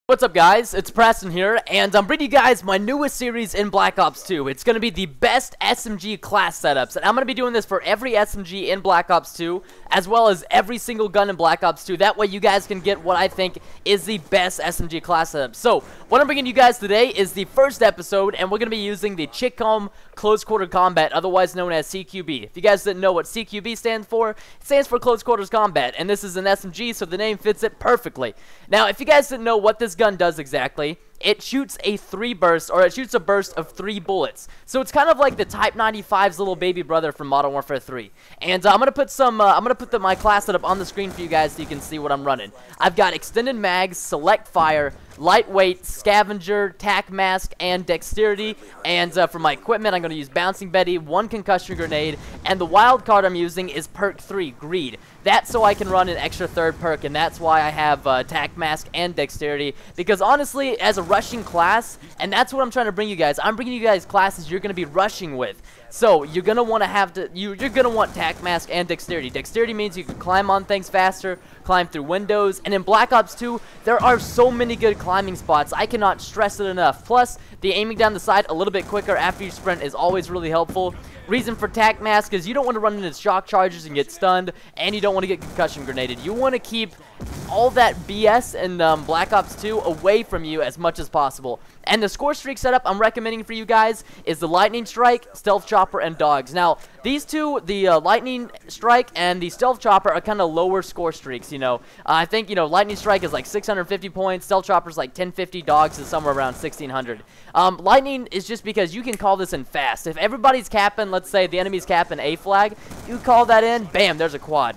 What's up, guys? It's Preston here, and I'm bringing you guys my newest series in Black Ops 2. It's going to be the best SMG class setups, and I'm going to be doing this for every SMG in Black Ops 2, as well as every single gun in Black Ops 2. That way you guys can get what I think is the best SMG class setup. So, what I'm bringing you guys today is the first episode, and we're going to be using the Chick-Home Close Quarter Combat, otherwise known as CQB. If you guys didn't know what CQB stands for, it stands for Close Quarters Combat, and this is an SMG, so the name fits it perfectly. Now, if you guys didn't know what this gun does exactly, it shoots a burst of 3 bullets. So it's kind of like the Type 95's little baby brother from Modern Warfare 3. And I'm gonna put my class setup on the screen for you guys so you can see what I'm running. I've got extended mags, select fire, lightweight, scavenger, tac mask, and dexterity. And for my equipment, I'm gonna use bouncing Betty, 1 concussion grenade, and the wild card I'm using is perk 3, greed. That's so I can run an extra 3rd perk, and that's why I have tac mask and dexterity. Because honestly, as a rushing class, and that's what I'm trying to bring you guys. I'm bringing you guys classes you're going to be rushing with. So you're going to want you're going to want tac mask and dexterity. Dexterity means you can climb on things faster, climb through windows, and in Black Ops 2, there are so many good climbing spots. I cannot stress it enough. Plus, the aiming down the side a little bit quicker after you sprint is always really helpful. Reason for tac mask is you don't want to run into shock charges and get stunned, and you don't want to get concussion grenaded. You want to keep all that BS in Black Ops 2 away from you as much as possible. And the score streak setup I'm recommending for you guys is the Lightning Strike, Stealth Chopper, and Dogs. Now, these two, the Lightning Strike and the Stealth Chopper, are kind of lower score streaks, you know. I think, you know, Lightning Strike is like 650 points, Stealth Chopper is like 1050, Dogs is somewhere around 1600. Lightning is just because you can call this in fast. If everybody's capping, let's say the enemy's capping A flag, you call that in, bam, there's a quad.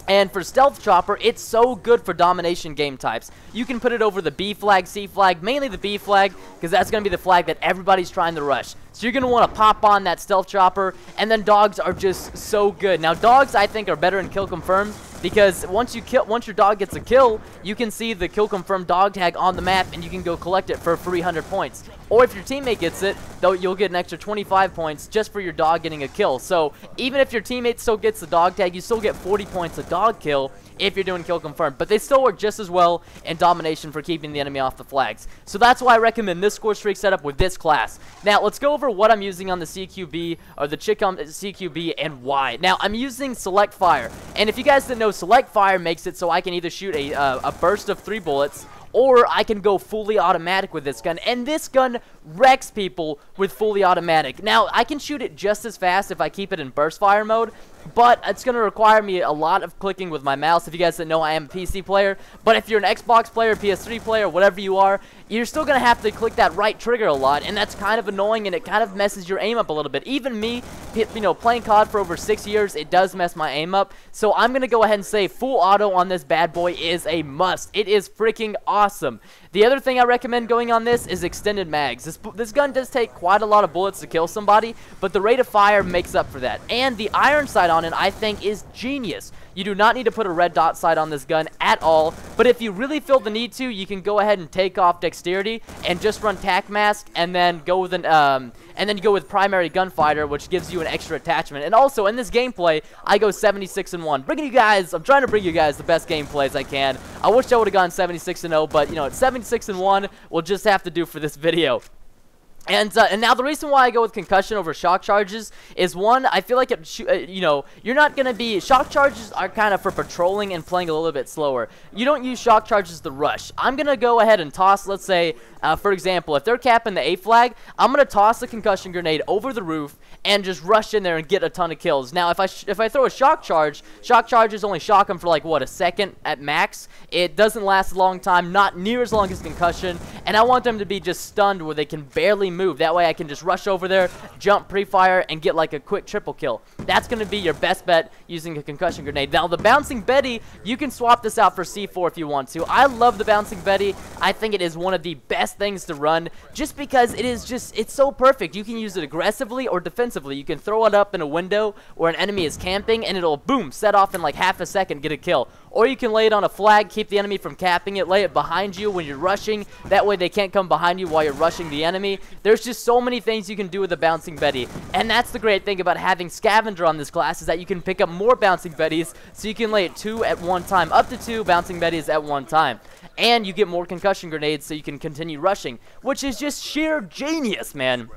And for Stealth Chopper, it's so good for domination game types. You can put it over the B flag, C flag, mainly the B flag, because that's going to be the flag that everybody's trying to rush. So you're going to want to pop on that Stealth Chopper, and then Dogs are just so good. Now, Dogs, I think, are better in kill confirmed, because once your dog gets a kill, you can see the kill confirmed dog tag on the map, and you can go collect it for 300 points. Or if your teammate gets it, though, you'll get an extra 25 points just for your dog getting a kill. So even if your teammate still gets the dog tag, you still get 40 points a dog kill if you're doing kill confirmed. But they still work just as well in domination for keeping the enemy off the flags. So that's why I recommend this score streak setup with this class. Now, let's go over what I'm using on the CQB, or the Chick-Home CQB, and why. Now, I'm using Select Fire. And if you guys didn't know, Select Fire makes it so I can either shoot a burst of 3 bullets, or I can go fully automatic with this gun, and this gun wrecks people with fully automatic. Now, I can shoot it just as fast if I keep it in burst fire mode, but it's going to require me a lot of clicking with my mouse. If you guys didn't know, I am a PC player, but if you're an Xbox player, PS3 player, whatever you are, you're still going to have to click that right trigger a lot, and that's kind of annoying, and it kind of messes your aim up a little bit. Even me, you know, playing COD for over 6 years, it does mess my aim up, so I'm going to go ahead and say full auto on this bad boy is a must. It is freaking awesome. The other thing I recommend going on this is extended mags. This gun does take quite a lot of bullets to kill somebody, but the rate of fire makes up for that. And the iron sight on it, I think, is genius. You do not need to put a red dot sight on this gun at all, but if you really feel the need to, you can go ahead and take off dexterity and just run tac mask, and then go with primary gunfighter, which gives you an extra attachment. And also in this gameplay, I go 76-1. I'm trying to bring you guys the best gameplay as I can. I wish I would have gone 76-0, but you know, 76-1 will just have to do for this video. And now the reason why I go with concussion over shock charges is, one, I feel like you know, you're not going to be, shock charges are kind of for patrolling and playing a little bit slower. You don't use shock charges to rush. I'm going to go ahead and toss, let's say, for example, if they're capping the A flag, I'm going to toss the concussion grenade over the roof and just rush in there and get a ton of kills. Now, if I throw a shock charges only shock them for like, what, a second at max. It doesn't last a long time, not near as long as concussion, and I want them to be just stunned where they can barely move. That way I can just rush over there, jump pre-fire, and get like a quick triple kill. That's going to be your best bet using a concussion grenade. Now, the Bouncing Betty, you can swap this out for C4 if you want to. I love the Bouncing Betty. I think it is one of the best things to run, just because it's so perfect. You can use it aggressively or defensively. You can throw it up in a window where an enemy is camping, and it'll, boom, set off in like half a second, get a kill. Or you can lay it on a flag, keep the enemy from capping it, lay it behind you when you're rushing. That way they can't come behind you while you're rushing the enemy. There's just so many things you can do with the Bouncing Betty. And that's the great thing about having Scavenger on this class, is that you can pick up more Bouncing Betties, so you can lay it 2 at one time, up to 2 Bouncing Betties at one time. and you get more concussion grenades so you can continue rushing, which is just sheer genius, man.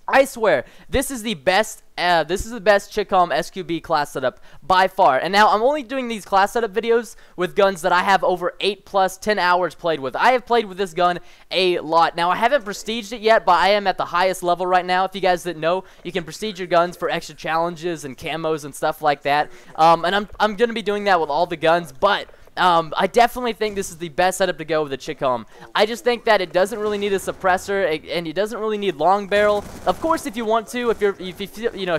I swear, this is the best Chicom SQB class setup by far. And now I'm only doing these class setup videos with guns that I have over 10 hours played with. I have played with this gun a lot. Now I haven't prestiged it yet, but I am at the highest level right now. If you guys didn't know, you can prestige your guns for extra challenges and camos and stuff like that. And I'm gonna be doing that with all the guns, but I definitely think this is the best setup to go with the Chicom. I just think that it doesn't really need a suppressor, and it doesn't really need long barrel. Of course, if you want to, if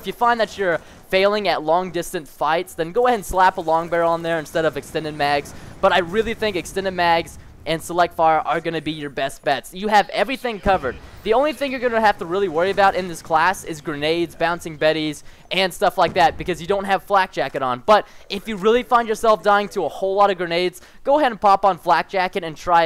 you find that you're failing at long distance fights, then go ahead and slap a long barrel on there instead of extended mags. But I really think extended mags and select fire are going to be your best bets. You have everything covered. The only thing you're going to have to really worry about in this class is grenades, bouncing betties, and stuff like that, because you don't have flak jacket on. But if you really find yourself dying to a whole lot of grenades, go ahead and pop on flak jacket and try,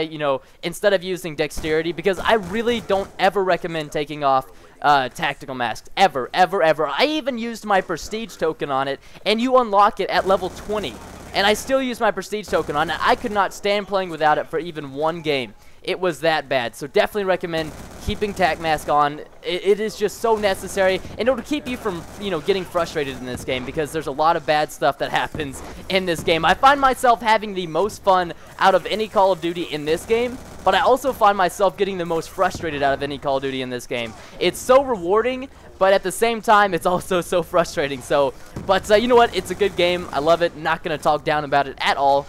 instead of using dexterity, because I really don't ever recommend taking off tactical masks. Ever. I even used my prestige token on it, and you unlock it at level 20. And I still use my prestige token on it. I could not stand playing without it for even one game. It was that bad. So definitely recommend keeping tac mask on. It is just so necessary in order to keep you from, getting frustrated in this game, because there's a lot of bad stuff that happens in this game. I find myself having the most fun out of any Call of Duty in this game, but I also find myself getting the most frustrated out of any Call of Duty in this game. It's so rewarding, but at the same time, it's also so frustrating. But you know what? It's a good game. I love it. Not going to talk down about it at all.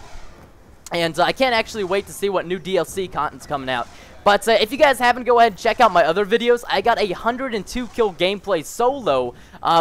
And I can't actually wait to see what new DLC content's coming out. But if you guys haven't, go ahead and check out my other videos. I got a 102 kill gameplay solo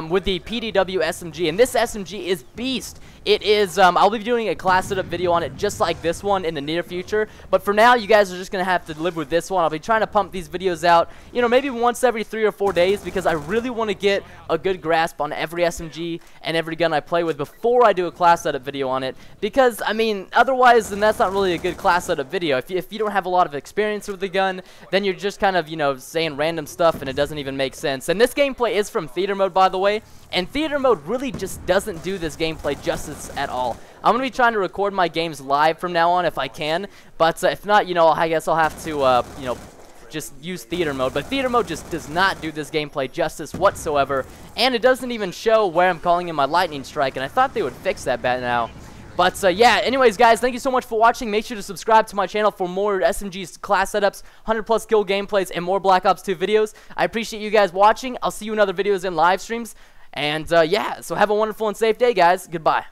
with the PDW SMG, and this SMG is beast. It is, I'll be doing a class setup video on it just like this one in the near future. But for now, you guys are just going to have to live with this one. I'll be trying to pump these videos out, maybe once every 3 or 4 days, because I really want to get a good grasp on every SMG and every gun I play with before I do a class setup video on it. Because, I mean, otherwise, then that's not really a good class setup video. If you don't have a lot of experience with the gun, then you're just kind of, saying random stuff and it doesn't even make sense. And this gameplay is from theater mode, by the way. And theater mode really just doesn't do this gameplay justice at all. I'm going to be trying to record my games live from now on if I can. But if not, I guess I'll have to, just use theater mode. But theater mode just does not do this gameplay justice whatsoever. And it doesn't even show where I'm calling in my lightning strike. And I thought they would fix that by now. But yeah, anyways, guys, thank you so much for watching. Make sure to subscribe to my channel for more SMG's class setups, 100+ kill gameplays, and more Black Ops 2 videos. I appreciate you guys watching. I'll see you in other videos and live streams. And yeah, so have a wonderful and safe day, guys. Goodbye.